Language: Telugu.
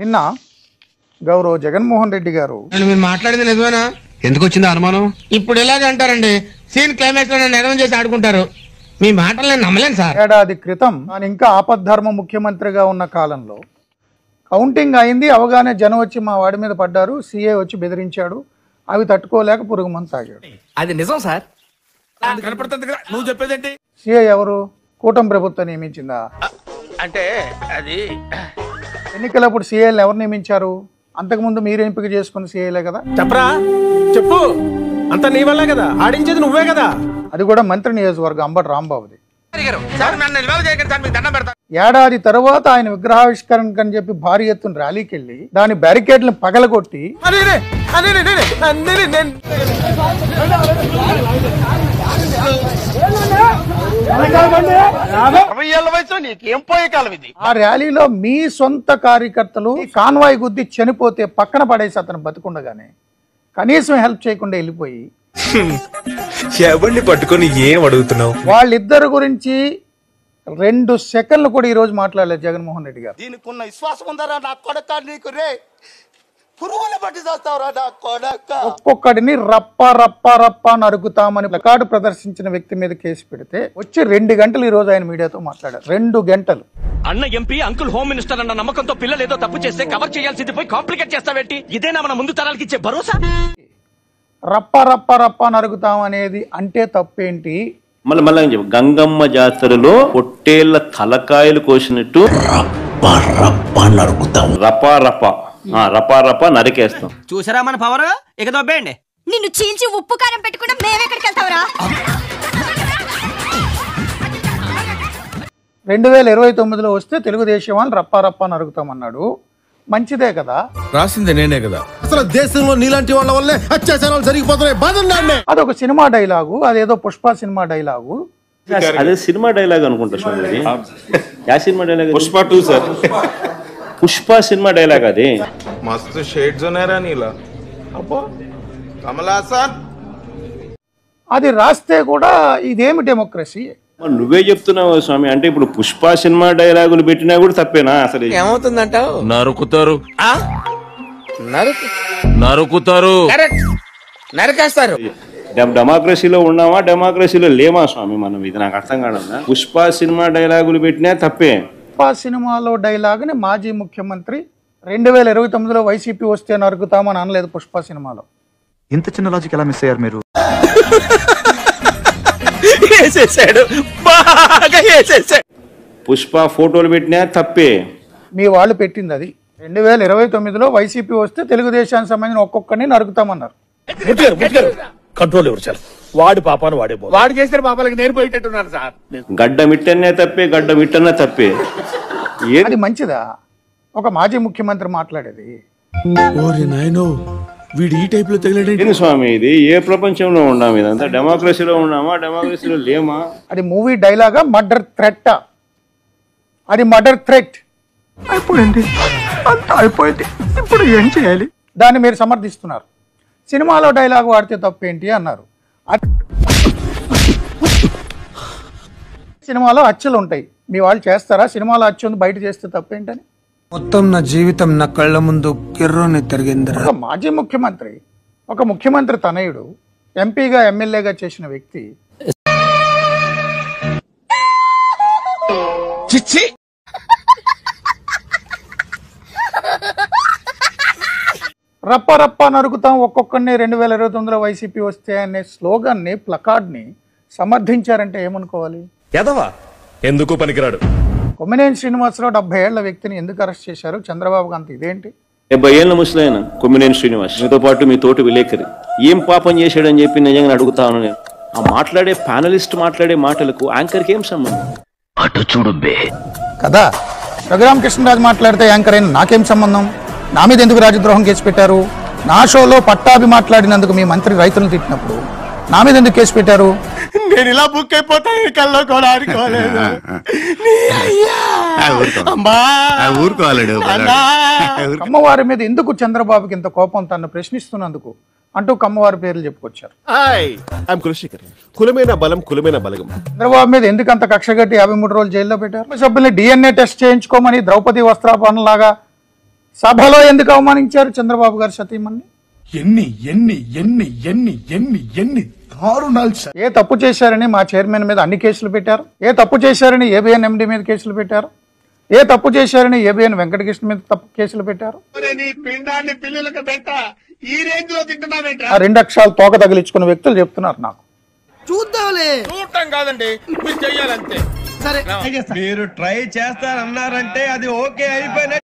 నిన్న గౌరవ్ జగన్మోహన్ రెడ్డి గారు మీరు మాట్లాడింది నిజమేనా? ఎందుకు వచ్చింది అనుమానం? ఇప్పుడు ఇలాగే అంటారండి, సీన్ క్లైమాక్స్ లో నెరవేర్ చేసి ఆడుకుంటారు. మీ మాటలు నేను నమ్మలేను సార్. ఏడాది క్రితం ఆయన ఇంకా ఆపద్ధర్మ ముఖ్యమంత్రిగా ఉన్న కాలంలో కౌంటింగ్ అయింది అవగానే జనం వచ్చి మా వాడి మీద పడ్డారు, సీఏ వచ్చి బెదిరించాడు, అవి తట్టుకోలేక పురుగు మందు తాగాడు. అది నిజం సార్. కనపడుతుంది కదా నువ్వు చెప్పేదేంటి? సీఏ ఎవరు? కూటమి ప్రభుత్వం నియమించిందా? అంటే అది ఎన్నికలప్పుడు సీఏలు ఎవరు నియమించారు? అంతకుముందు మీరు ఎంపిక చేసుకున్న సీఏలే కదా. చెప్పరా, చెప్పు. అంత నీ వల్లే కదా, ఆడించేది నువ్వే కదా. అది కూడా మంత్రి నియోజకవర్గం అంబటి రాంబాబుది. సార్ నన్ను నిల్వ చేయకండి సార్, మీకు దండం పెడతా. ఏడాది తర్వాత ఆయన విగ్రహావిష్కరణకు అని చెప్పి భారీ ఎత్తున ర్యాలీకి వెళ్ళి దాని బ్యారికేడ్లను పగలగొట్టి ఆ ర్యాలీలో మీ సొంత కార్యకర్తలు కాన్వాయ్ గుద్ది చనిపోతే పక్కన పడేసి అతను బతుకుండగానే కనీసం హెల్ప్ చేయకుండా వెళ్ళిపోయి ఎవరిని పట్టుకొని ఏం అడుగుతున్నావు? వాళ్ళిద్దరు గురించి 2 సెకండ్లు కూడా ఈ రోజు మాట్లాడలేదు జగన్మోహన్ రెడ్డి గారు. దీనికి ఉన్న విశ్వాసం ఉందరా నా కొడక, నీకు రే పురుగుల పట్టి చేస్తావురా నా కొడక. ఒక్కొక్కడిని రప్ప రప్ప రప్ప నరుకుతామని ప్లకార్డు ప్రదర్శించిన వ్యక్తి మీద కేసు పెడితే వచ్చి 2 గంటలు ఈ రోజు ఆయన మీడియాతో మాట్లాడారు. 2 గంటలు. అన్న ఎంపీ అంకుల్ హోమ్ మినిస్టర్ అన్న నమ్మకంతో పిల్లలు ఏదో తప్పు చేస్తే కవర్ చేయాల్సింది పోయి కాంప్లికేట్ చేస్తావేంటి? ఇదేనా మన ముందు తరాలకి ఇచ్చే భరోసా? రప్ప రప్ప రప్ప నరుకుతాం అనేది అంటే తప్పేంటి? మళ్ళీ గంగమ్మ జాతరలో పొట్టేళ్ల తలకాయలు కోసినట్టు రపా రపా నరికేస్తాం. చూసారా మన పవర్? ఇక దొబ్బేయండి. నిన్ను చీల్చి ఉప్పు కారం పెట్టుకుంటే మేమెక్కడికి వెళ్తావురా? 2029లో వస్తే తెలుగుదేశం వాళ్ళు రప్ప రప్ప నరుకుతామన్నాడు. మంచిదే కదా, రాసింది నేనే కదా. అసలు దేశంలో నీలాంటి వాళ్ళ వల్లే అత్యాచారాలు జరిగిపోతున్నాయి. బాధ అదొక సినిమా డైలాగు, అదేదో పుష్ప సినిమా డైలాగు. అదే సినిమా డైలాగ్ అనుకుంటా స్వామి. యా cinema dialogue? Pushpa 2 sir. Pushpa cinema dialogue అది. మస్తు షేడ్స్ ఉన్నారా నీలా? అబ్బో కమలాసన్. అది రాస్తే కూడా ఇదేమి డెమోక్రసీ? నువ్వే చెప్తున్నావు స్వామి. అంటే ఇప్పుడు పుష్ప సినిమా డైలాగులు పెట్టినా కూడా తప్పేనా? అసలు ఏమవుతుందంటావు? నరుకుతారు, నరుకుతారు, నరికేస్తారు. డెమోక్రసీలో ఉన్నామా డెమోక్రసీలో లేమా స్వామి మనం? ఇది నాకు అర్థం కాదన్నా. పుష్ప సినిమా డైలాగులు పెట్టినా తప్పే. పుష్ప సినిమాలో డైలాగ్ని మాజీ ముఖ్యమంత్రి 2029లో వైసీపీ వస్తే నరుకుతామని అనలేదు పుష్ప సినిమాలో. ఇంత చిన్న లాజిక్ ఎలా మిస్ అయ్యారు మీరు? పుష్ప ఫోటోలు పెట్టినా తప్పే. మీ వాళ్ళు పెట్టింది అది. 2029లో వైసీపీ వస్తే తెలుగుదేశానికి సంబంధించిన ఒక్కొక్కరిని నరుకుతామన్నారు. కంట్రోల్ ఎవరు సార్? వాడి పాపాను వాడే వాడు చేసిన పాపాలకి నేను పోయేటట్టున్నాను సార్. గడ్డ మిట్టనే తప్పే, గడ్డ మిట్టనే తప్పే. అది మంచిదా ఒక మాజీ ముఖ్యమంత్రి మాట్లాడేది? వీడు ఈ టైప్ లో ఏంటి స్వామి ఇది? ఏ ప్రపంచంలో ఉన్నాం? ఇదంతా డెమోక్రసీలో ఉన్నామా డెమోక్రసీలో లేమా? అది మూవీ డైలాగా మర్డర్ థ్రెట్? అది మర్డర్ థ్రెట్. అయిపోయింది, అంతా అయిపోయింది, ఇప్పుడు ఏం చేయాలి? దాన్ని మీరు సమర్థిస్తున్నారు. సినిమాలో డైలాగ్ వాడితే తప్పేంటి అన్నారు. సినిమాలో అచ్చులు ఉంటాయి, మీ వాళ్ళు చేస్తారా? సినిమాలో అచ్చు ఉంది, బయట చేస్తే తప్పేంటని? మొత్తం నా జీవితం నా కళ్ళ ముందు కిర్రోని తిరిగింది. ఒక మాజీ ముఖ్యమంత్రి, ఒక ముఖ్యమంత్రి తనయుడు ఎంపీగా ఎమ్మెల్యేగా చేసిన వ్యక్తి రప్ప రప్ప నరుకుతాం ఒక్కొక్కరిని 2029లో వైసీపీ వస్తే అనే స్లోగన్ని, ప్లకార్డ్ని సమర్థించారంటే ఏమనుకోవాలి? ఎదవా ఎందుకు పనికిరాడు? కొమ్మినేని శ్రీనివాసరావు 70 ఏళ్ల వ్యక్తిని ఎందుకు అరెస్ట్ చేశారు? చంద్రబాబు అంత ఇదేంటి? 70 ఏళ్ళ ముసలైన కొమ్మినేని శ్రీనివాస్, మీతో పాటు మీ తోటి విలేకరి ఏం పాపం చేశాడని చెప్పి నిజంగా అడుగుతాను నేను. ఆ మాట్లాడే ప్యానలిస్ట్ మాట్లాడే మాటలకు యాంకర్కి ఏం సంబంధం? అటు చూడు బే కదా. రఘురామ కృష్ణరాజు మాట్లాడితే యాంకర్ అయిన నాకేం సంబంధం? నా మీద ఎందుకు రాజద్రోహం కేసు పెట్టారు? నా షోలో పట్టాభి మాట్లాడినందుకు మీ మంత్రి రైతులను తిట్టినప్పుడు నా మీద ఎందుకు కేసు పెట్టారు? నేను ఇలా బుక్ అయిపోతా కల్లో కూడా ఆడుకోలేదు. కమ్మవారి మీద ఎందుకు చంద్రబాబుకి ఇంత కోపం తను ప్రశ్నిస్తున్నందుకు అంటూ కమ్మవారి పేర్లు చెప్పుకొచ్చారు. కులమైన బలం కులమైన బలగం. చంద్రబాబు మీద ఎందుకు అంత కక్షగట్టి 53 రోజులు జైల్లో పెట్టారు? సభ్యుల్ని DNA టెస్ట్ చేయించుకోమని ద్రౌపది వస్త్రాపహరణ లాగా సభలో ఎందుకు అవమానించారు చంద్రబాబు గారు సతీమణ్ణి? ఎన్ని ఎన్ని ఎన్ని ఎన్ని ఎన్ని ఎన్ని దారుణాలు సార్. ఏ తప్పు చేశారని మా చైర్మన్ మీద అన్ని కేసులు పెట్టారు? ఏ తప్పు చేశారని ఏబిఎన్ ఎండి మీద కేసులు పెట్టారు? ఏ తప్పు చేశారని ఏబిఎన్ వెంకటకృష్ణ మీద తప్పు కేసులు పెట్టారు? ఆ 2 అక్షరాలు తోక తగిలించుకున్న వ్యక్తులు చెప్తున్నారు నాకు. చూద్దాంలే. చూడటం కాదండి, మీరు చెయ్యాలంతే. సరే మీరు ట్రై చేస్తారన్నారంటే అది ఓకే అయిపోయిన